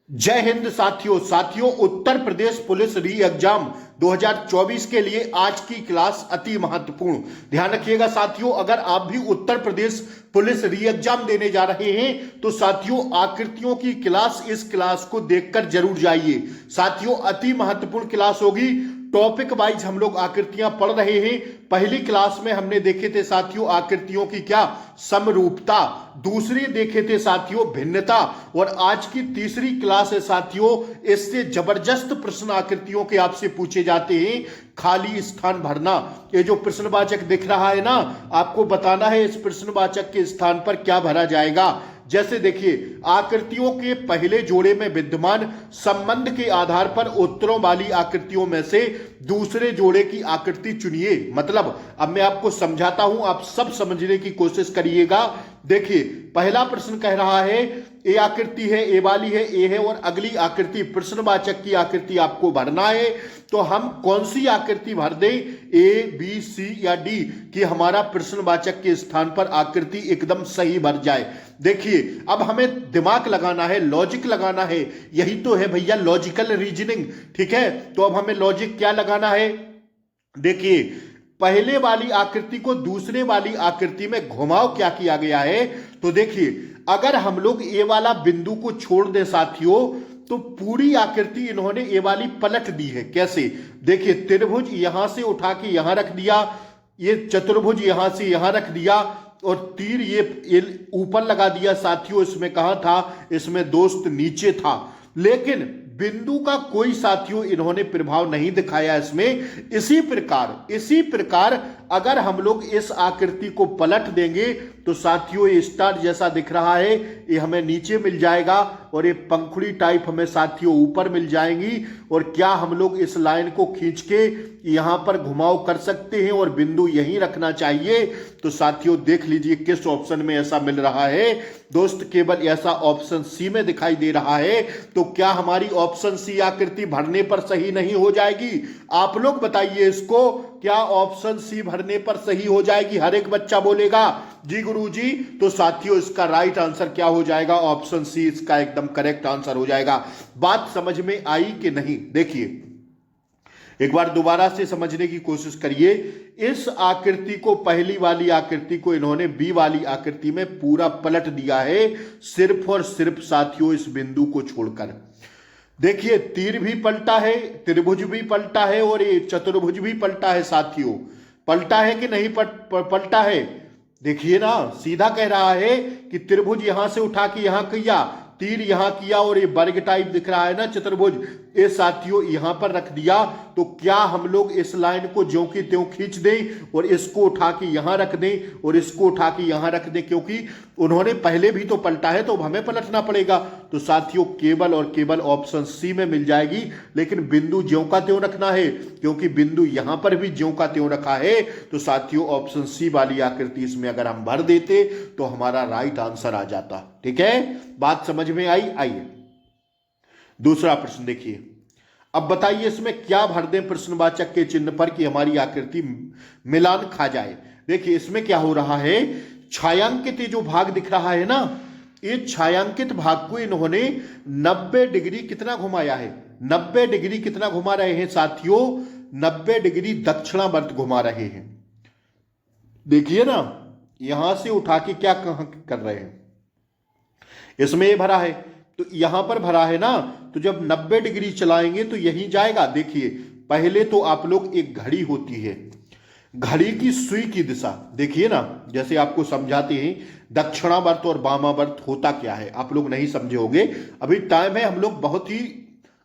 जय हिंद साथियों उत्तर प्रदेश पुलिस री एग्जाम 2024 के लिए आज की क्लास अति महत्वपूर्ण। ध्यान रखिएगा साथियों, अगर आप भी उत्तर प्रदेश पुलिस री एग्जाम देने जा रहे हैं तो साथियों आकृतियों की क्लास, इस क्लास को देखकर जरूर जाइए। साथियों अति महत्वपूर्ण क्लास होगी। टॉपिक वाइज हम लोग आकृतियां पढ़ रहे हैं। पहली क्लास में हमने देखे थे साथियों आकृतियों की क्या समरूपता, दूसरी देखे थे साथियों भिन्नता, और आज की तीसरी क्लास है साथियों, इससे जबरदस्त प्रश्न आकृतियों के आपसे पूछे जाते हैं। खाली स्थान भरना, ये जो प्रश्नवाचक दिख रहा है ना, आपको बताना है इस प्रश्नवाचक के स्थान पर क्या भरा जाएगा। जैसे देखिए, आकृतियों के पहले जोड़े में विद्यमान संबंध के आधार पर उत्तरों वाली आकृतियों में से दूसरे जोड़े की आकृति चुनिए। मतलब अब मैं आपको समझाता हूं, आप सब समझने की कोशिश करिएगा। देखिए पहला प्रश्न कह रहा है ए आकृति है, ए वाली है, ए है, और अगली आकृति प्रश्नवाचक की आकृति आपको भरना है। तो हम कौन सी आकृति भर दें, ए बी सी या डी, कि हमारा प्रश्नवाचक के स्थान पर आकृति एकदम सही भर जाए। देखिए अब हमें दिमाग लगाना है, लॉजिक लगाना है, यही तो है भैया लॉजिकल रीजनिंग। ठीक है, तो अब हमें लॉजिक क्या लगाना है। देखिए पहले वाली आकृति को दूसरे वाली आकृति में घुमाव क्या किया गया है। तो देखिए अगर हम लोग ए वाला बिंदु को छोड़ दें साथियों, तो पूरी आकृति इन्होंने ए वाली पलट दी है। कैसे, देखिए त्रिभुज यहां से उठा के यहां रख दिया, ये चतुर्भुज यहां से यहां रख दिया, और तीर ये ऊपर लगा दिया साथियों। इसमें कहां था, इसमें दोस्त नीचे था, लेकिन बिंदु का कोई साथियों इन्होंने प्रभाव नहीं दिखाया इसमें। इसी प्रकार अगर हम लोग इस आकृति को पलट देंगे तो साथियों ये स्टार जैसा दिख रहा है, ये हमें नीचे मिल जाएगा, और ये पंखुड़ी टाइप हमें साथियों ऊपर मिल जाएंगी। और क्या हम लोग इस लाइन को खींच के यहां पर घुमाव कर सकते हैं और बिंदु यहीं रखना चाहिए। तो साथियों देख लीजिए किस ऑप्शन में ऐसा मिल रहा है। दोस्त केवल ऐसा ऑप्शन सी में दिखाई दे रहा है। तो क्या हमारी ऑप्शन सी आकृति भरने पर सही नहीं हो जाएगी? आप लोग बताइए इसको, क्या ऑप्शन सी भरने पर सही हो जाएगी? हर एक बच्चा बोलेगा जी गुरुजी। तो साथियों इसका राइट आंसर क्या हो जाएगा, ऑप्शन सी इसका एकदम करेक्ट आंसर हो जाएगा। बात समझ में आई कि नहीं? देखिए एक बार दोबारा से समझने की कोशिश करिए। इस आकृति को, पहली वाली आकृति को इन्होंने बी वाली आकृति में पूरा पलट दिया है, सिर्फ और सिर्फ साथियों इस बिंदु को छोड़कर। देखिए तीर भी पलटा है, त्रिभुज भी पलटा है, और ये चतुर्भुज भी पलटा है साथियों। पलटा है कि नहीं पलटा है? देखिए ना, सीधा कह रहा है कि त्रिभुज यहां से उठा के यहां किया, तीर यहां किया, और ये वर्ग टाइप दिख रहा है ना चतुर्भुज, ये साथियों यहां पर रख दिया। तो क्या हम लोग इस लाइन को ज्यों की त्यों खींच दें और इसको उठा के यहां रख दें और इसको उठा के यहां रख दें, क्योंकि उन्होंने पहले भी तो पलटा है तो हमें पलटना पड़ेगा। तो साथियों केवल और केवल ऑप्शन सी में मिल जाएगी, लेकिन बिंदु ज्यों का त्यों रखना है, क्योंकि बिंदु यहां पर भी ज्यों का त्यों रखा है। तो साथियों ऑप्शन सी वाली आकृति इसमें अगर हम भर देते तो हमारा राइट आंसर आ जाता। ठीक है, बात समझ में आई? आइए दूसरा प्रश्न देखिए। अब बताइए इसमें क्या भर दें प्रश्नवाचक के चिन्ह पर कि हमारी आकृति मिलान खा जाए। देखिए इसमें क्या हो रहा है, छायांकित ये जो भाग दिख रहा है ना, ये छायांकित भाग को इन्होंने 90 डिग्री कितना घुमाया है, 90 डिग्री कितना घुमा रहे हैं साथियों, 90 डिग्री दक्षिणावर्त घुमा रहे हैं। देखिए ना, यहां से उठा के क्या कहां कर रहे हैं, इसमें ये भरा है तो यहां पर भरा है ना, तो जब 90 डिग्री चलाएंगे तो यहीं जाएगा। देखिए पहले तो आप लोग, एक घड़ी होती है, घड़ी की सुई की दिशा देखिए ना, जैसे आपको समझाते हैं दक्षिणावर्त और वामावर्त होता क्या है, आप लोग नहीं समझे होंगे, अभी टाइम है, हम लोग बहुत ही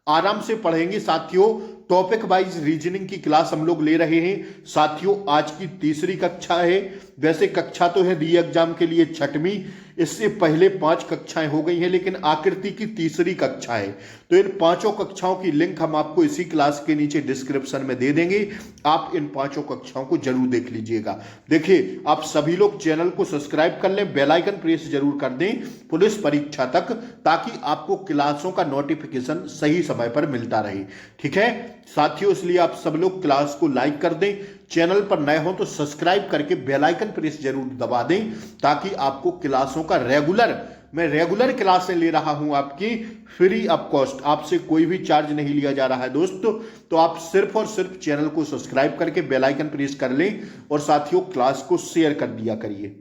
आराम से पढ़ेंगे साथियों। टॉपिक वाइज रीजनिंग की क्लास हम लोग ले रहे हैं साथियों। आज की तीसरी कक्षा है, वैसे कक्षा तो है री एग्जाम के लिए छठवीं, इससे पहले 5 कक्षाएं हो गई हैं, लेकिन आकृति की तीसरी कक्षा है। तो इन 5 कक्षाओं की लिंक हम आपको इसी क्लास के नीचे डिस्क्रिप्शन में दे देंगे, आप इन 5 कक्षाओं को जरूर देख लीजिएगा। देखिए आप सभी लोग चैनल को सब्सक्राइब कर लें, बेल आइकन प्रेस जरूर कर दें पुलिस परीक्षा तक, ताकि आपको क्लासों का नोटिफिकेशन सही समय पर मिलता रहे। ठीक है साथियों, इसलिए आप सब लोग क्लास को लाइक कर दें, चैनल पर नए हो तो सब्सक्राइब करके बेल आइकन प्रेस जरूर दबा दें, ताकि आपको क्लासों का रेगुलर मैं रेगुलर क्लासें ले रहा हूं आपकी फ्री ऑफ कॉस्ट, आपसे कोई भी चार्ज नहीं लिया जा रहा है दोस्तों। तो आप सिर्फ और सिर्फ चैनल को सब्सक्राइब करके बेल आइकन प्रेस कर लें और साथियों क्लास को शेयर कर दिया करिए,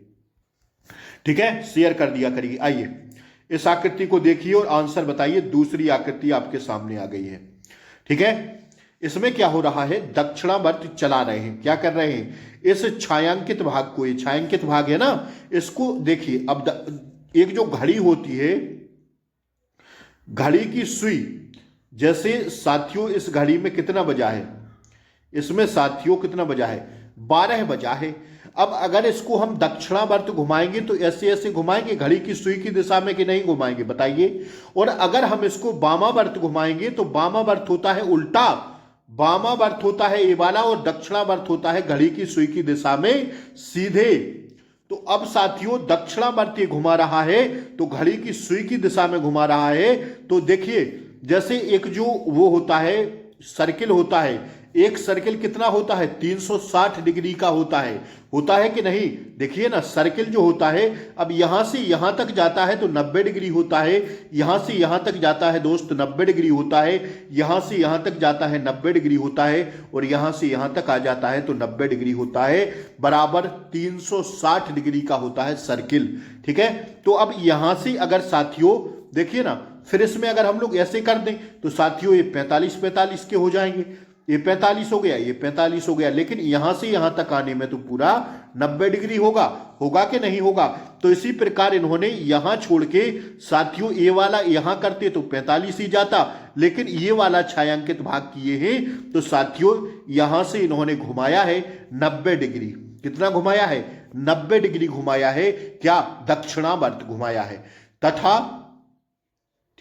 ठीक है, शेयर कर दिया करिए। आइए इस आकृति को देखिए और आंसर बताइए। दूसरी आकृति आपके सामने आ गई है, ठीक है। इसमें क्या हो रहा है, दक्षिणावर्त चला रहे हैं, क्या कर रहे हैं, इस छायांकित भाग को, ये छायांकित भाग है ना, इसको देखिए। अब एक जो घड़ी होती है, घड़ी की सुई, जैसे साथियों इस घड़ी में कितना बजा है, इसमें साथियों कितना बजा है, 12 बजा है। अब अगर इसको हम दक्षिणावर्त घुमाएंगे तो ऐसे ऐसे घुमाएंगे घड़ी की सुई की दिशा में कि नहीं घुमाएंगे, बताइए। और अगर हम इसको वामावर्त घुमाएंगे तो वामावर्त होता है उल्टा, वामावर्त होता है ये वाला और दक्षिणावर्त होता है घड़ी की सुई की दिशा में सीधे। तो अब साथियों दक्षिणावर्त ये घुमा रहा है तो घड़ी की सुई की दिशा में घुमा रहा है। तो देखिए जैसे एक जो वो होता है सर्किल होता है, एक सर्किल कितना होता है, 360 डिग्री का होता है कि नहीं। देखिए ना सर्किल जो होता है, अब यहां से यहां तक जाता है तो 90 डिग्री होता है, यहां से यहां तक जाता है दोस्त 90 डिग्री होता है, यहां से यहां तक जाता है 90 डिग्री होता है, और यहां से यहां तक आ जाता है तो 90 डिग्री होता है, बराबर 360 डिग्री का होता है सर्किल, ठीक है। तो अब यहां से अगर साथियों देखिए ना, फिर इसमें अगर हम लोग ऐसे कर दें तो साथियों ये 45 के हो जाएंगे, ये 45 हो गया, ये 45 हो गया, लेकिन यहां से यहां तक आने में तो पूरा 90 डिग्री होगा कि नहीं होगा। तो इसी प्रकार इन्होंने यहां छोड़ के साथियों ये वाला यहां करते तो 45 ही जाता, लेकिन ये वाला छायांकित भाग किए हैं तो साथियों यहां से इन्होंने घुमाया है 90 डिग्री। कितना घुमाया है, 90 डिग्री घुमाया है, क्या, दक्षिणावर्त घुमाया है। तथा,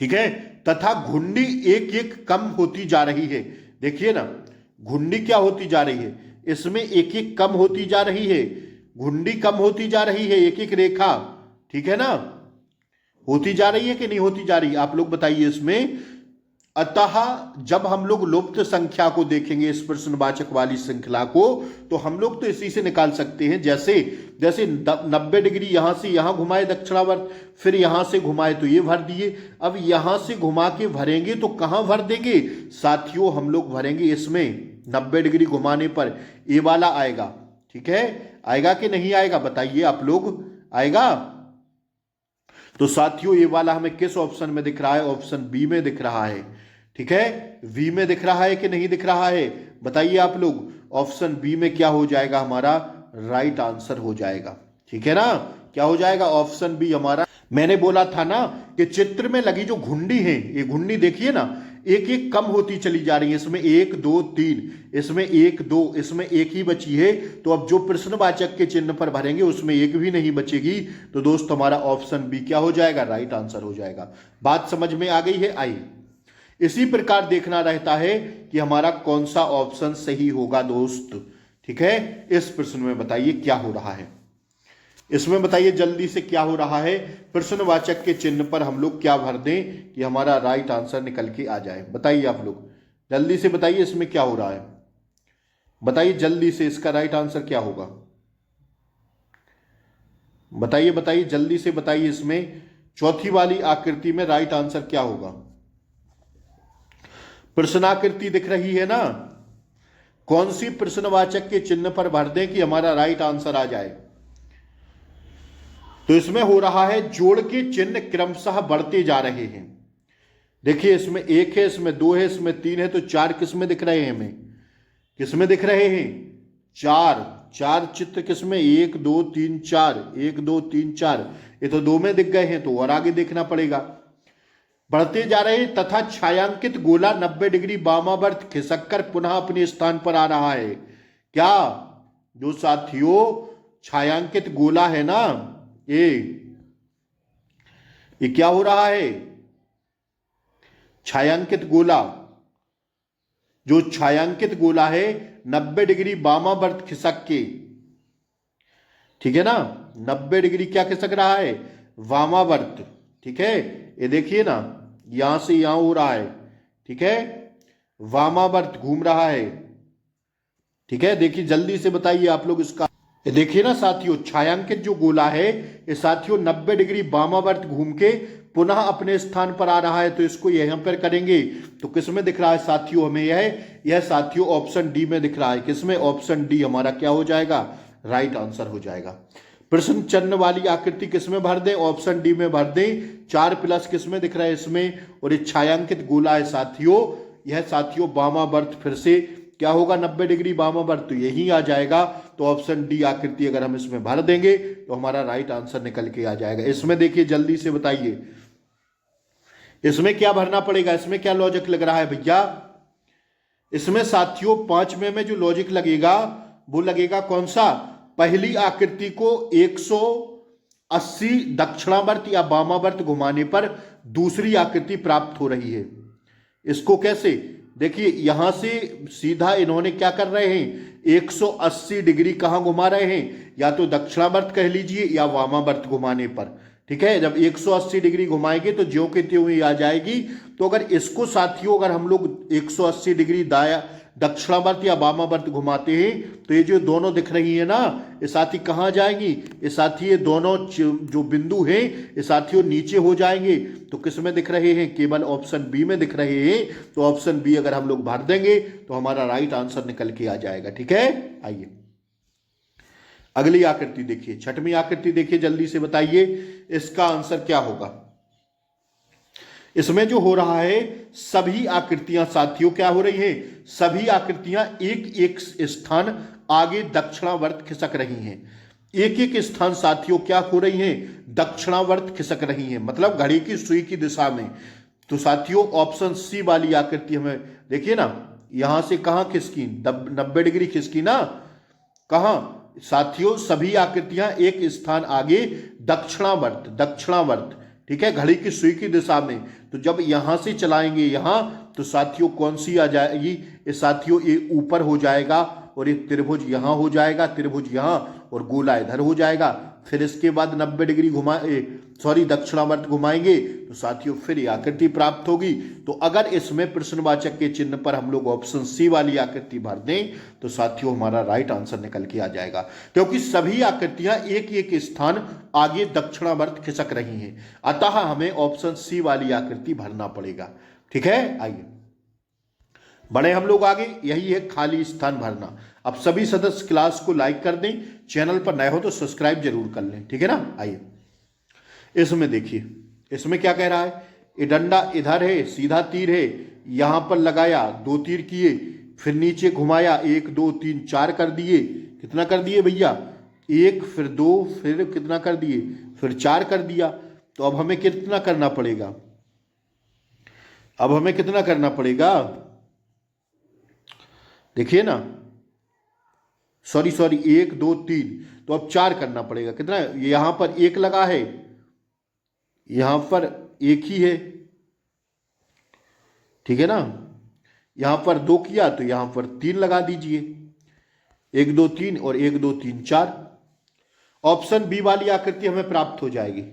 ठीक है, तथा घुंडी एक एक कम होती जा रही है। देखिए ना घुंडी क्या होती जा रही है, इसमें एक एक कम होती जा रही है, घुंडी कम होती जा रही है, एक एक रेखा, ठीक है ना, होती जा रही है कि नहीं होती जा रही, आप लोग बताइए इसमें। अतः जब हम लोग लुप्त संख्या को देखेंगे, इस प्रश्नवाचक वाली श्रृंखला को, तो हम लोग तो इसी से निकाल सकते हैं, जैसे जैसे 90 डिग्री यहां से यहां घुमाए दक्षिणावर्त, फिर यहां से घुमाए तो ये भर दिए। अब यहां से घुमा के भरेंगे तो कहां भर देंगे साथियों, हम लोग भरेंगे इसमें 90 डिग्री घुमाने पर ये वाला आएगा, ठीक है, आएगा कि नहीं आएगा, बताइए आप लोग, आएगा। तो साथियों ये वाला हमें किस ऑप्शन में दिख रहा है, ऑप्शन बी में दिख रहा है, ठीक है, बी में दिख रहा है कि नहीं दिख रहा है, बताइए आप लोग। ऑप्शन बी में क्या हो जाएगा, हमारा राइट आंसर हो जाएगा, ठीक है ना, क्या हो जाएगा, ऑप्शन बी हमारा। मैंने बोला था ना कि चित्र में लगी जो घुंडी है, ये घुंडी देखिए ना एक एक कम होती चली जा रही है, इसमें 1 2 3, इसमें 1 2, इसमें एक ही बची है। तो अब जो प्रश्नवाचक के चिन्ह पर भरेंगे उसमें एक भी नहीं बचेगी, तो दोस्त हमारा ऑप्शन बी क्या हो जाएगा, राइट आंसर हो जाएगा। बात समझ में आ गई है, आई। इसी प्रकार देखना रहता है कि हमारा कौन सा ऑप्शन सही होगा दोस्त, ठीक है। इस प्रश्न में बताइए क्या हो रहा है, इसमें बताइए जल्दी से क्या हो रहा है, प्रश्नवाचक के चिन्ह पर हम लोग क्या भर दें कि हमारा राइट आंसर निकल के आ जाए, बताइए आप लोग जल्दी से बताइए इसमें क्या हो रहा है, बताइए जल्दी से इसका राइट आंसर क्या होगा, बताइए बताइए जल्दी से बताइए, इसमें चौथी वाली आकृति में राइट आंसर क्या होगा। प्रश्नाकृति दिख रही है ना, कौन सी प्रश्नवाचक के चिन्ह पर भर दें कि हमारा राइट आंसर आ जाए। तो इसमें हो रहा है जोड़ के चिन्ह क्रमशः बढ़ते जा रहे हैं। देखिए इसमें 1 है, इसमें 2 है, इसमें 3 है, तो 4 किसमें दिख रहे हैं हमें, किसमें दिख रहे हैं, 4 चित्र किसमें, 1 2 3 4, 1 2 3 4, ये तो 2 में दिख गए हैं, तो और आगे देखना पड़ेगा। बढ़ते जा रहे हैं तथा छायांकित गोला 90 डिग्री वामावर्त खिसक कर पुनः अपने स्थान पर आ रहा है। क्या, जो साथियों छायांकित गोला है ना, ये क्या हो रहा है, छायांकित गोला, जो छायांकित गोला है 90 डिग्री वामावर्त खिसक के, ठीक है ना, 90 डिग्री क्या खिसक रहा है, वामावर्त, ठीक है, ये देखिए ना यहां से यहां हो रहा है, ठीक है, वामावर्त घूम रहा है, ठीक है। देखिए जल्दी से बताइए आप लोग इसका, ये देखिए ना साथियों, छायांकित जो गोला है ये साथियों 90 डिग्री वामावर्त घूम के पुनः अपने स्थान पर आ रहा है। तो इसको यहां पर करेंगे तो किस में दिख रहा है साथियों, हमें यह साथियों ऑप्शन डी में दिख रहा है। किसमें? ऑप्शन डी हमारा क्या हो जाएगा? राइट आंसर हो जाएगा। प्रश्न चिन्ह वाली आकृति किसमें भर दें? ऑप्शन डी में भर दें। 4 प्लस किसमें दिख रहा है? इसमें। और ये छायांकित गोला है साथियों, यह साथियों वामावर्त फिर से क्या होगा? 90 डिग्री वामावर्त, तो यही आ जाएगा। तो ऑप्शन डी आकृति अगर हम इसमें भर देंगे तो हमारा राइट आंसर निकल के आ जाएगा। इसमें देखिए जल्दी से बताइए, इसमें क्या भरना पड़ेगा? इसमें क्या लॉजिक लग रहा है भैया? इसमें साथियों 5वें में जो लॉजिक लगेगा वो लगेगा कौन सा? पहली आकृति को 180 दक्षिणावर्त या वामावर्त घुमाने पर दूसरी आकृति प्राप्त हो रही है। इसको कैसे? देखिए यहां से सीधा इन्होंने क्या कर रहे हैं? 180 डिग्री कहां घुमा रहे हैं? या तो दक्षिणावर्त कह लीजिए या वामावर्त घुमाने पर। ठीक है, जब 180 डिग्री घुमाएंगे तो ज्यों की त्यों ही आ जाएगी। तो अगर इसको साथियों अगर हम लोग 180 डिग्री दाया दक्षिणावर्त या वामावर्त घुमाते हैं तो ये जो दोनों दिख रही है ना, ये साथी कहाँ जाएंगी? ये साथी ये दोनों जो बिंदु हैं ये साथियों नीचे हो जाएंगे। तो किस में दिख रहे हैं? केवल ऑप्शन बी में दिख रहे हैं। तो ऑप्शन बी अगर हम लोग भर देंगे तो हमारा राइट आंसर निकल के आ जाएगा। ठीक है, आइए अगली आकृति देखिए, 6वीं आकृति देखिए, जल्दी से बताइए इसका आंसर क्या होगा। इसमें जो हो रहा है सभी आकृतियां साथियों क्या हो रही हैं? सभी आकृतियां एक एक स्थान आगे दक्षिणावर्त खिसक रही हैं। एक एक स्थान साथियों क्या हो रही हैं? दक्षिणावर्त खिसक रही हैं, मतलब घड़ी की सुई की दिशा में। तो साथियों ऑप्शन सी वाली आकृति हमें देखिए ना, यहां से कहां खिसकी? 90 डिग्री खिसकी ना। कहां साथियों? सभी आकृतियां एक स्थान आगे दक्षिणावर्त, दक्षिणावर्त। ठीक है, घड़ी की सुई की दिशा में। तो जब यहां से चलाएंगे यहां तो साथियों कौन सी आ जाएगी? ये साथियों ये ऊपर हो जाएगा और एक त्रिभुज यहां हो जाएगा, त्रिभुज यहां और गोला इधर हो जाएगा। फिर इसके बाद 90 डिग्री दक्षिणावर्त घुमाएंगे तो साथियों फिर ये आकृति प्राप्त होगी। तो अगर इसमें प्रश्नवाचक के चिन्ह पर हम लोग ऑप्शन सी वाली आकृति भर दें तो साथियों हमारा राइट आंसर निकल के आ जाएगा, क्योंकि सभी आकृतियां एक एक स्थान आगे दक्षिणावर्त खिसक रही हैं। अतः हमें ऑप्शन सी वाली आकृति भरना पड़ेगा। ठीक है, आइए बढ़े हम लोग आगे। यही है खाली स्थान भरना। अब सभी सदस्य क्लास को लाइक कर दें, चैनल पर नए हो तो सब्सक्राइब जरूर कर लें। ठीक है ना, आइए इसमें देखिए, इसमें क्या कह रहा है? ये डंडा इधर है, सीधा तीर है, यहां पर लगाया, 2 तीर किए, फिर नीचे घुमाया, 1 2 3 4 कर दिए। कितना कर दिए भैया? 1 फिर 2 फिर कितना कर दिए? फिर 4 कर दिया। तो अब हमें कितना करना पड़ेगा? अब हमें कितना करना पड़ेगा? देखिए ना, सॉरी 1 2 3, तो अब 4 करना पड़ेगा। कितना? यहां पर 1 लगा है, यहां पर 1 ही है। ठीक है ना, यहां पर 2 किया तो यहां पर 3 लगा दीजिए। 1 2 3 और 1 2 3 4। ऑप्शन बी वाली आकृति हमें प्राप्त हो जाएगी।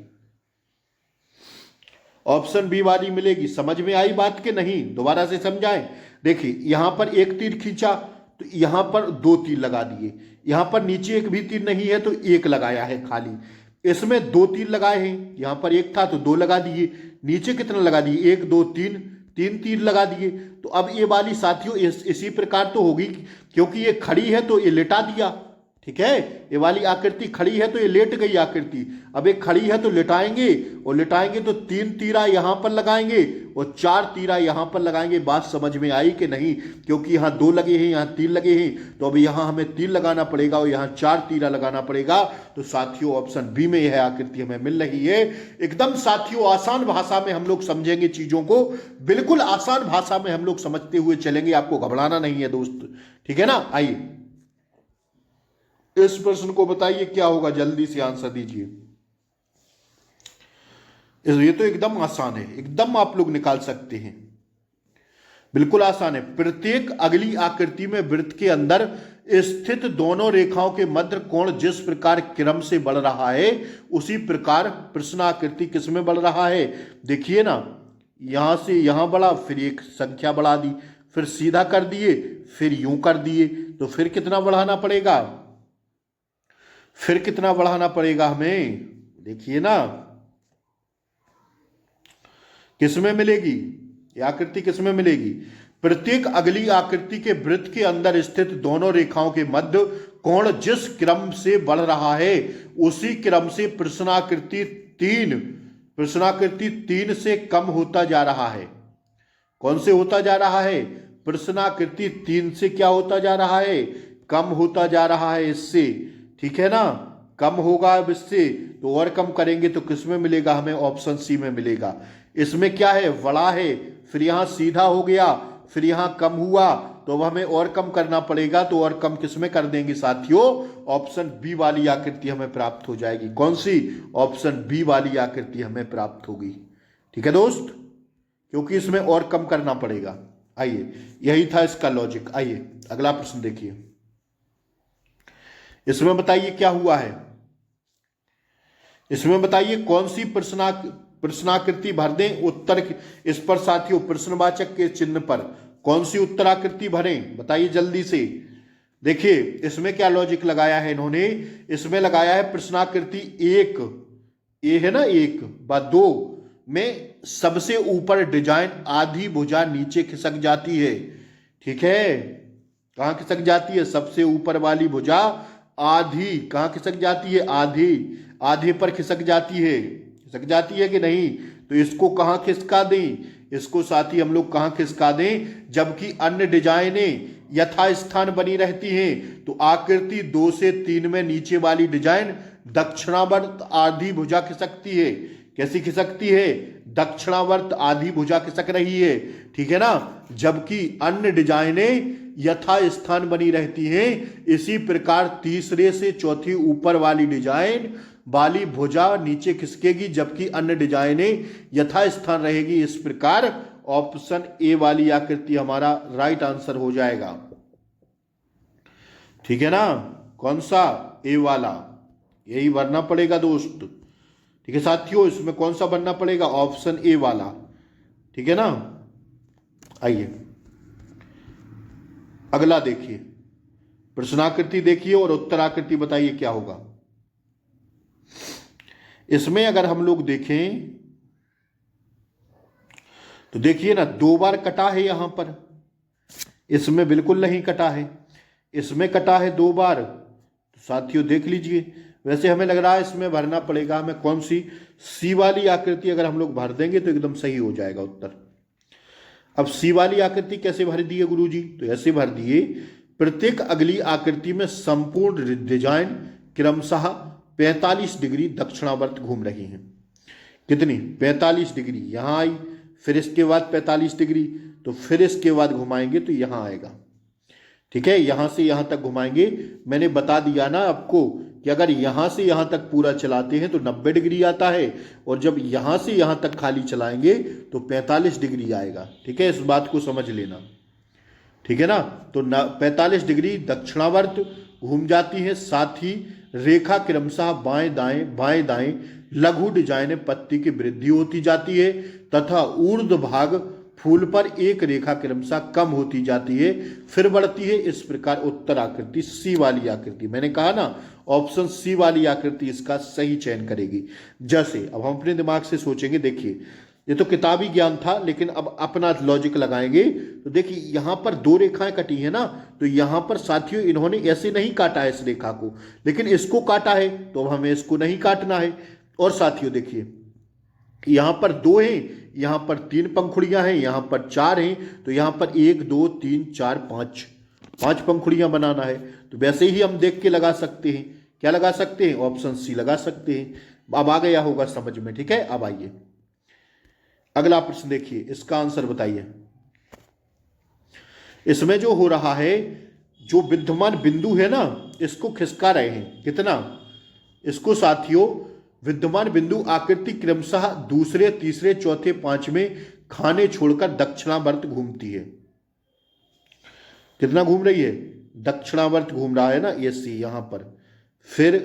ऑप्शन बी वाली मिलेगी। समझ में आई बात के नहीं? दोबारा से समझाएं। देखिए यहां पर 1 तीर खींचा तो यहां पर 2 तीर लगा दिए। यहां पर नीचे एक भी तीर नहीं है तो 1 लगाया है खाली। इसमें 2 तीर लगाए हैं, यहां पर 1 था तो 2 लगा दिए। नीचे कितना लगा दिए? 1 2 3 तीर लगा दिए। तो अब ये वाली साथियों इसी प्रकार तो होगी, क्योंकि ये खड़ी है तो ये लेटा दिया। ठीक है, ये वाली आकृति खड़ी है तो ये लेट गई आकृति। अब एक खड़ी है तो लेटाएंगे, और लेटाएंगे तो 3 तीरा यहां पर लगाएंगे और 4 तीरा यहां पर लगाएंगे। बात समझ में आई कि नहीं? क्योंकि यहां 2 लगे हैं, यहां 3 लगे हैं, तो अब यहां हमें 3 लगाना पड़ेगा और यहां 4 तीरा लगाना पड़ेगा। तो साथियों ऑप्शन बी में यह आकृति हमें मिल रही है। एकदम साथियों आसान भाषा में हम लोग समझेंगे चीजों को, बिल्कुल आसान भाषा में हम लोग समझते हुए चलेंगे। आपको घबराना नहीं है दोस्त। ठीक है ना, आइए इस प्रश्न को बताइए क्या होगा, जल्दी से आंसर दीजिए। ये तो एकदम आसान है, एकदम आप लोग निकाल सकते हैं, बिल्कुल आसान है। प्रत्येक अगली आकृति में वृत्त के अंदर स्थित दोनों रेखाओं के मध्य कोण जिस प्रकार क्रम से बढ़ रहा है उसी प्रकार प्रश्न आकृति किस में बढ़ रहा है? देखिए ना, यहां से यहां बढ़ा, फिर एक संख्या बढ़ा दी, फिर सीधा कर दिए, फिर यूं कर दिए। तो फिर कितना बढ़ाना पड़ेगा? फिर कितना बढ़ाना पड़ेगा हमें, देखिए ना किसमें मिलेगी ये आकृति, किसमें मिलेगी? प्रत्येक अगली आकृति के वृत्त के अंदर स्थित दोनों रेखाओं के मध्य कोण जिस क्रम से बढ़ रहा है उसी क्रम से प्रश्नाकृति 3 से कम होता जा रहा है। कौन से होता जा रहा है? प्रश्नाकृति 3 से क्या होता जा रहा है? कम होता जा रहा है इससे, ठीक है ना, कम होगा अब इससे, तो और कम करेंगे तो किसमें मिलेगा हमें? ऑप्शन सी में मिलेगा। इसमें क्या है? बड़ा है, फिर यहां सीधा हो गया, फिर यहां कम हुआ, तो अब हमें और कम करना पड़ेगा, तो और कम किसमें कर देंगे साथियों? ऑप्शन बी वाली आकृति हमें प्राप्त हो जाएगी। कौन सी? ऑप्शन बी वाली आकृति हमें प्राप्त होगी, ठीक है दोस्त, क्योंकि इसमें और कम करना पड़ेगा। आइए, यही था इसका लॉजिक। आइए अगला प्रश्न देखिए, इसमें बताइए क्या हुआ है। इसमें बताइए कौन सी प्रश्नाकृति भर दें उत्तर इस पर साथियों, प्रश्नवाचक के चिन्ह पर कौन सी उत्तराकृति भरें, बताइए जल्दी से। देखिए इसमें क्या लॉजिक लगाया है इन्होंने, इसमें लगाया है प्रश्नाकृति 1 ए है ना, 1 व 2 में सबसे ऊपर डिजाइन आधी भुजा नीचे खिसक जाती है, ठीक है। कहां खिसक जाती है? सबसे ऊपर वाली भुजा आधी कहां खिसक जाती है? आधे पर खिसक जाती है, खिसक जाती है कि नहीं? तो इसको कहां खिसका दें? इसको साथी हम लोग कहां खिसका दें? जबकि अन्य डिजाइनें यथास्थान बनी रहती हैं, तो आकृति 2 से 3 में नीचे वाली डिजाइन दक्षिणावर्त आधी भुजा खिसकती है। कैसी खिसकती है? दक्षिणावर्त आधी भुजा खिसक रही है, ठीक है ना, जबकि अन्य डिजाइनें यथास्थान बनी रहती हैं। इसी प्रकार तीसरे से चौथी ऊपर वाली डिजाइन वाली भुजा नीचे खिसकेगी, जबकि अन्य डिजाइनें यथास्थान रहेगी। इस प्रकार ऑप्शन ए वाली आकृति हमारा राइट आंसर हो जाएगा, ठीक है ना। कौन सा? ए वाला, यही भरना पड़ेगा दोस्त, ठीक है साथियों। इसमें कौन सा भरना पड़ेगा? ऑप्शन ए वाला, ठीक है ना। आइए अगला देखिए, प्रश्नाकृति देखिए और उत्तराकृति बताइए क्या होगा। इसमें अगर हम लोग देखें तो देखिए ना, 2 बार कटा है यहां पर, इसमें बिल्कुल नहीं कटा है, इसमें कटा है 2 बार। तो साथियों देख लीजिए, वैसे हमें लग रहा है इसमें भरना पड़ेगा हमें कौन सी? सी वाली आकृति अगर हम लोग भर देंगे तो एकदम सही हो जाएगा उत्तर। अब सी वाली आकृति कैसे भर दिए गुरुजी? तो ऐसे भर दिए, प्रत्येक अगली आकृति में संपूर्ण डिजाइन क्रमशः 45 डिग्री दक्षिणावर्त घूम रही हैं। कितनी? 45 डिग्री यहां आई, फिर इसके बाद 45 डिग्री, तो फिर इसके बाद घुमाएंगे तो यहां आएगा, ठीक है। यहां से यहां तक घुमाएंगे, मैंने बता दिया ना आपको कि अगर यहां से यहां तक पूरा चलाते हैं तो 90 डिग्री आता है, और जब यहां से यहां तक खाली चलाएंगे तो 45 डिग्री आएगा, ठीक है। इस बात को समझ लेना, ठीक है ना। तो 45 डिग्री दक्षिणावर्त घूम जाती है, साथ ही रेखा क्रमशः बाएं दाएं लघु डिजाइन पत्ती की वृद्धि होती जाती है, तथा ऊर्ध्व भाग फूल पर एक रेखा क्रमशः कम होती जाती है, फिर बढ़ती है। इस प्रकार उत्तर आकृति सी वाली आकृति, मैंने कहा ना ऑप्शन सी वाली आकृति इसका सही चयन करेगी। जैसे अब हम अपने दिमाग से सोचेंगे, देखिए ये तो किताबी ज्ञान था, लेकिन अब अपना लॉजिक लगाएंगे। तो देखिए यहां पर 2 रेखाएं कटी है ना, तो यहां पर साथियों इन्होंने ऐसे नहीं काटा है इस रेखा को, लेकिन इसको काटा है, तो अब हमें इसको नहीं काटना है। और साथियों देखिए यहां पर 2 हैं, यहां पर 3 पंखुड़ियां हैं, यहां पर 4 हैं, तो यहां पर 1 2 3 4 5 पंखुड़ियां बनाना है। तो वैसे ही हम देख के लगा सकते हैं, क्या लगा सकते हैं? ऑप्शन सी लगा सकते हैं। अब आ गया होगा समझ में, ठीक है। अब आइए अगला प्रश्न देखिए, इसका आंसर बताइए। इसमें जो हो रहा है, जो विद्यमान बिंदु है ना, इसको खिसका रहे हैं, कितना? इसको साथियों विद्यमान बिंदु आकृति क्रमशः दूसरे तीसरे चौथे पांचवें खाने छोड़कर दक्षिणावर्त घूमती है। कितना घूम रही है? दक्षिणावर्त घूम रहा है ना, ये सी यहां पर, फिर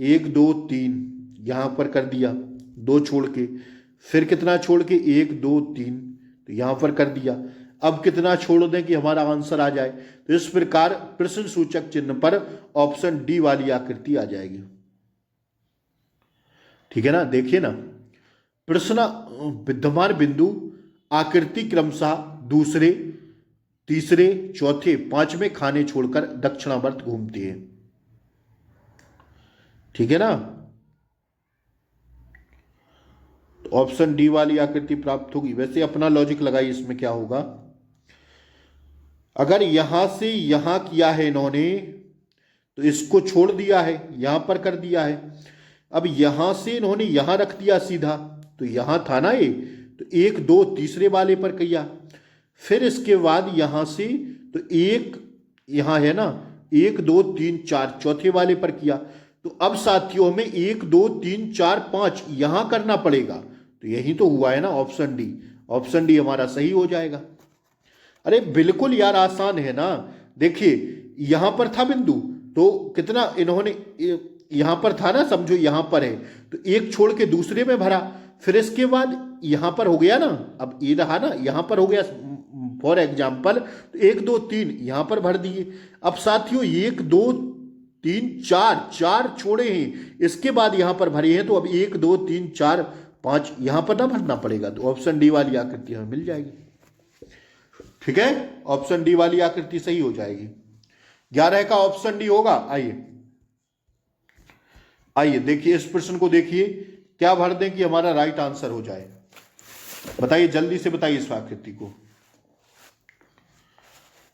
1 2 3 यहां पर कर दिया, 2 छोड़ के, फिर कितना छोड़ के? 1 2 3, तो यहां पर कर दिया। अब कितना छोड़ दें कि हमारा आंसर आ जाए। तो इस प्रकार प्रश्न सूचक चिन्ह पर ऑप्शन डी वाली आकृति आ जाएगी। ठीक है ना, देखिए ना, प्रश्न विद्यमान बिंदु आकृति क्रमशः दूसरे, तीसरे, चौथे, पांचवें खाने छोड़कर दक्षिणावर्त घूमती है। ठीक है ना, तो ऑप्शन डी वाली आकृति प्राप्त होगी। वैसे अपना लॉजिक लगाइए, इसमें क्या होगा, अगर यहां से यहां किया है इन्होंने तो इसको छोड़ दिया है, यहां पर कर दिया है। अब यहां से इन्होंने यहां रख दिया सीधा, तो यहां था ना ये, तो 1 2 तीसरे वाले पर किया। फिर इसके बाद यहां से तो एक यहां है ना, 1 2 3 4 चौथे वाले पर किया। तो अब साथियों में 1 2 3 4 5 यहां करना पड़ेगा। तो यही तो हुआ है ना, ऑप्शन डी। ऑप्शन डी हमारा सही हो जाएगा। अरे बिल्कुल यार, आसान है ना। देखिए यहां पर था बिंदु, तो कितना इन्होंने यहां पर था ना, समझो यहां पर है, तो एक छोड़ के दूसरे में भरा। फिर इसके बाद यहां पर हो गया ना, अब ये रहा ना, यहां पर हो गया फॉर एग्जाम्पल, तो 1 2 3 यहां पर भर दिए। अब साथियों 1 2 3 4 4 छोड़े हैं, इसके बाद यहां पर भरे हैं, तो अब 1 2 3 4 5 यहां पर ना भरना पड़ेगा। तो ऑप्शन डी वाली आकृति हमें मिल जाएगी। ठीक है, ऑप्शन डी वाली आकृति सही हो जाएगी। 11 का ऑप्शन डी होगा। आइए देखिए, इस प्रश्न को देखिए, क्या भर दें कि हमारा राइट आंसर हो जाए। बताइए, जल्दी से बताइए इस आकृति को।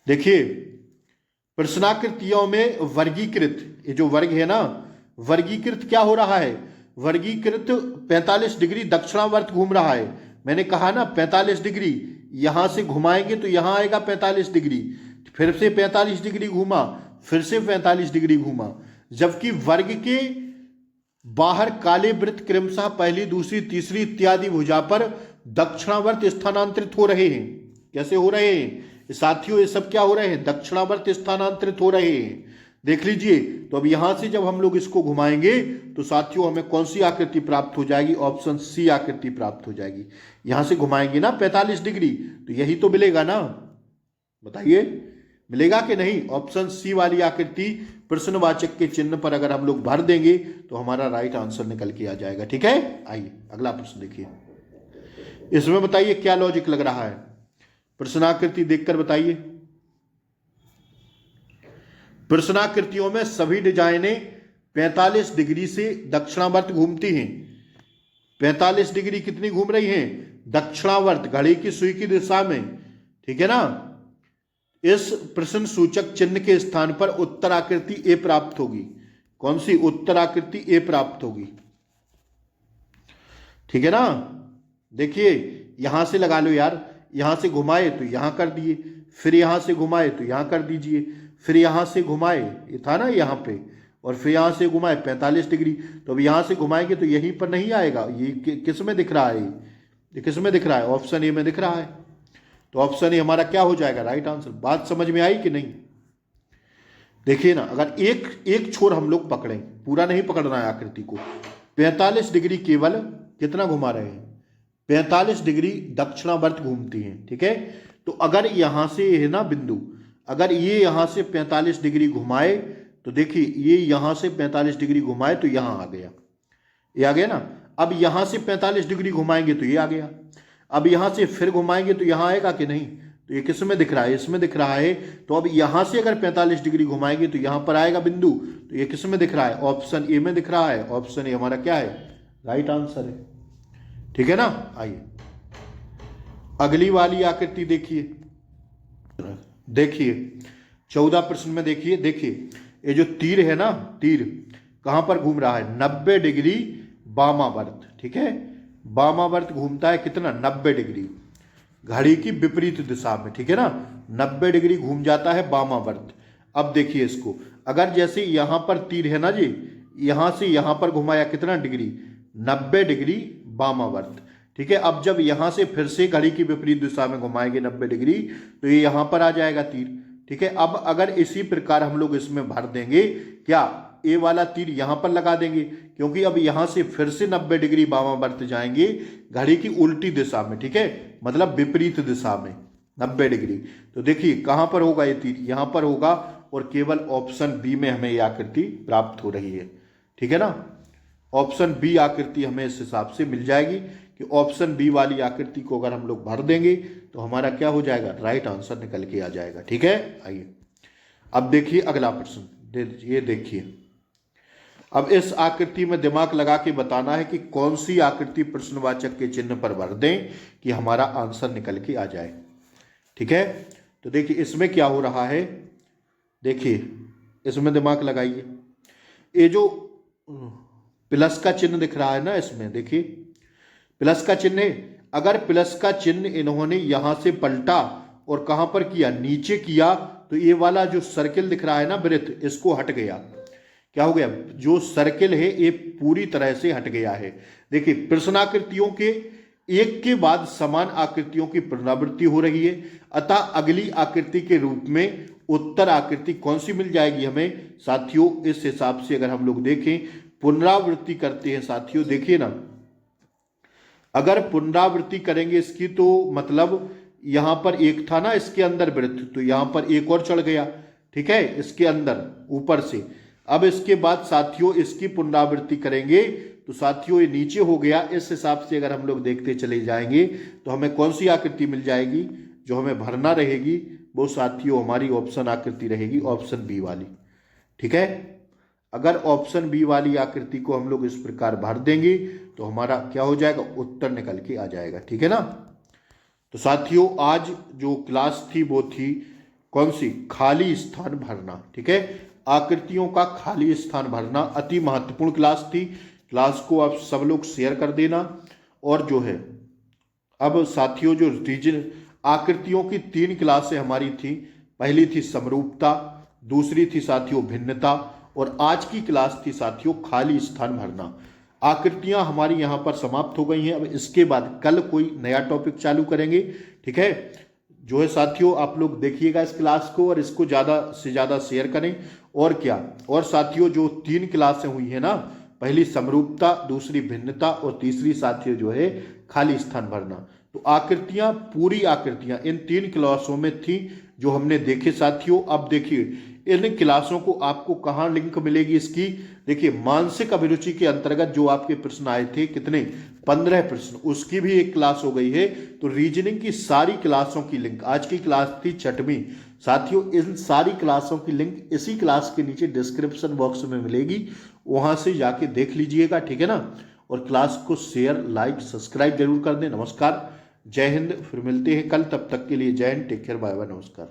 देखिए प्रश्नाकृतियों में वर्गीकृत, ये जो वर्ग है ना, वर्गीकृत क्या हो रहा है, वर्गीकृत 45 डिग्री दक्षिणावर्त घूम रहा है। मैंने कहा ना 45 डिग्री, यहां से घुमाएंगे तो यहां आएगा 45 डिग्री, फिर से 45 डिग्री घूमा, फिर से 45 डिग्री घूमा। जबकि वर्ग के बाहर काले वृत्त क्रमशः पहली, दूसरी, तीसरी इत्यादि भुजा पर दक्षिणावर्त स्थानांतरित हो रहे हैं। कैसे हो रहे हैं साथियों, ये सब क्या हो रहे हैं, दक्षिणावर्त स्थानांतरित हो रहे हैं। देख लीजिए, तो अब यहां से जब हम लोग इसको घुमाएंगे तो साथियों हमें कौन सी आकृति प्राप्त हो जाएगी, ऑप्शन सी आकृति प्राप्त हो जाएगी। यहां से घुमाएंगे ना 45 डिग्री, तो यही तो मिलेगा ना, बताइए मिलेगा कि नहीं। ऑप्शन सी वाली आकृति प्रश्नवाचक के चिन्ह पर अगर हम लोग भर देंगे तो हमारा राइट आंसर निकल के आ जाएगा। ठीक है, आइए अगला प्रश्न देखिए। इसमें बताइए क्या लॉजिक लग रहा है, प्रश्नाकृति देखकर बताइए। प्रश्नाकृतियों में सभी डिजाइनें 45 डिग्री से दक्षिणावर्त घूमती हैं। 45 डिग्री कितनी घूम रही हैं, दक्षिणावर्त, घड़ी की सुई की दिशा में। ठीक है ना, इस प्रश्न सूचक चिन्ह के स्थान पर उत्तर आकृति ए प्राप्त होगी। कौन सी, उत्तर आकृति ए प्राप्त होगी। ठीक है ना, देखिए यहां से लगा लो यार, यहां से घुमाए तो यहां कर दिए, फिर यहां से घुमाए तो यहां कर दीजिए, फिर यहां से घुमाए, ये था ना यहां पे, और फिर यहां से घुमाए 45 डिग्री। तो अब यहां से घुमाएंगे तो यहीं पर नहीं आएगा। ये किस में दिख रहा है, ये किस में दिख रहा है, ऑप्शन ए में दिख रहा है। तो ऑप्शन ए हमारा क्या हो जाएगा, राइट आंसर। बात समझ में आई कि नहीं। देखिए ना, अगर एक छोर हम लोग पकड़ें, पूरा नहीं पकड़ना है आकृति को, 45 डिग्री केवल कितना घुमा रहे हैं, 45 डिग्री दक्षिणावर्त घूमती हैं। ठीक है, तो अगर यहां से है ना बिंदु, अगर ये यहां से 45 डिग्री घुमाए तो देखिए ये यहां से 45 डिग्री घुमाए तो यहां आ गया, ये आ गया ना। अब यहां से 45 डिग्री घुमाएंगे तो ये आ गया। अब यहां से फिर घुमाएंगे तो यहां आएगा कि नहीं, तो ये किस में दिख रहा है, इसमें दिख रहा है। तो अब यहां से अगर 45 डिग्री घुमाएंगे तो यहां पर आएगा बिंदु, तो ये किस में दिख रहा है, ऑप्शन ए में दिख रहा है। ऑप्शन ए हमारा क्या है, राइट आंसर है। ठीक है ना, आइए अगली वाली आकृति देखिए। देखिए 14 प्रश्न में देखिए ये जो तीर है ना, तीर कहां पर घूम रहा है, 90 डिग्री वामावर्त। ठीक है, वामावर्त घूमता है कितना, 90 डिग्री, घड़ी की विपरीत दिशा में। ठीक है ना, 90 डिग्री घूम जाता है वामावर्त। अब देखिए इसको, अगर जैसे यहां पर तीर है ना जी, यहां से यहां पर घुमाया कितना डिग्री, 90 डिग्री वामावर्त। ठीक है, अब जब यहां से फिर से घड़ी की विपरीत दिशा में घुमाएंगे 90 डिग्री, तो ये यहां पर आ जाएगा तीर। ठीक है, अब अगर इसी प्रकार हम लोग इसमें भर देंगे, क्या ए वाला तीर यहां पर लगा देंगे, क्योंकि अब यहां से फिर से 90 डिग्री वामावर्त जाएंगे घड़ी की उल्टी दिशा में। ठीक है, मतलब विपरीत दिशा में। 90 डिग्री। तो देखिए कहाँ पर होगा ये तीर, यहाँ पर होगा, और केवल ऑप्शन बी में हमें ये आकृति प्राप्त हो रही है। ठीक है ना, ऑप्शन बी आकृति हमें इस हिसाब से मिल जाएगी कि ऑप्शन बी वाली आकृति को अगर हम लोग भर देंगे तो हमारा क्या हो जाएगा, राइट आंसर निकल के आ जाएगा। ठीक है, आइए अब देखिए अगला प्रश्न, ये देखिए। अब इस आकृति में दिमाग लगा के बताना है कि कौन सी आकृति प्रश्नवाचक के चिन्ह पर भर दें कि हमारा आंसर निकल के आ जाए। ठीक है, तो देखिए इसमें क्या हो रहा है, देखिए इसमें दिमाग लगाइए। ये जो प्लस का चिन्ह दिख रहा है ना, इसमें देखिए प्लस का चिन्ह है। अगर प्लस का चिन्ह इन्होंने यहां से पलटा और कहां पर किया, नीचे किया, तो ये वाला जो सर्किल दिख रहा है ना वृत्त, इसको हट गया। क्या हो गया, जो सर्किल है ये पूरी तरह से हट गया है। देखिए प्रश्नाकृतियों के एक के बाद समान आकृतियों की पुनरावृत्ति हो रही है, अतः अगली आकृति के रूप में उत्तर आकृति कौन सी मिल जाएगी हमें साथियों। इस हिसाब से अगर हम लोग देखें, पुनरावृत्ति करते हैं साथियों, देखिए ना, अगर पुनरावृत्ति करेंगे इसकी तो मतलब यहां पर एक था ना इसके अंदर वृत्त, तो यहां पर एक और चढ़ गया। ठीक है, इसके अंदर ऊपर से। अब इसके बाद साथियों इसकी पुनरावृत्ति करेंगे तो साथियों ये नीचे हो गया। इस हिसाब से अगर हम लोग देखते चले जाएंगे तो हमें कौन सी आकृति मिल जाएगी, जो हमें भरना रहेगी वो साथियों हमारी ऑप्शन आकृति रहेगी, ऑप्शन बी वाली। ठीक है, अगर ऑप्शन बी वाली आकृति को हम लोग इस प्रकार भर देंगे तो हमारा क्या हो जाएगा, उत्तर निकल के आ जाएगा। ठीक है ना, तो साथियों आज जो क्लास थी वो थी कौन सी, खाली स्थान भरना। ठीक है, आकृतियों का खाली स्थान भरना अति महत्वपूर्ण क्लास थी। क्लास को आप सब लोग शेयर कर देना। और जो है अब साथियों जो रीजन आकृतियों की 3 क्लासें हमारी थी, पहली थी समरूपता, दूसरी थी साथियों भिन्नता, और आज की क्लास थी साथियों खाली स्थान भरना। आकृतियां हमारी यहां पर समाप्त हो गई हैं। अब इसके बाद कल कोई नया टॉपिक चालू करेंगे। ठीक है, जो है साथियों आप लोग देखिएगा इस क्लास को और इसको ज़्यादा से ज़्यादा शेयर करें। और क्या, और साथियों जो 3 क्लासें हुई है ना, पहली समरूपता, दूसरी भिन्नता और तीसरी साथियों जो है खाली स्थान भरना, तो आकृतियां पूरी आकृतियां इन 3 क्लासों में थी जो हमने देखे साथियों। अब देखिए इन क्लासों को आपको कहाँ लिंक मिलेगी इसकी, देखिए मानसिक अभिरुचि के अंतर्गत जो आपके प्रश्न आए थे, कितने 15 प्रश्न, उसकी भी एक क्लास हो गई है। तो रीजनिंग की सारी क्लासों की लिंक, आज की क्लास थी 6वीं साथियों, इन सारी क्लासों की लिंक इसी क्लास के नीचे डिस्क्रिप्शन बॉक्स में मिलेगी, वहां से जाके देख लीजिएगा। ठीक है ना, और क्लास को शेयर लाइक सब्सक्राइब जरूर कर दें। नमस्कार, जय हिंद, फिर मिलते हैं कल, तब तक के लिए Jai Hind, take care, bye bye, नमस्कार।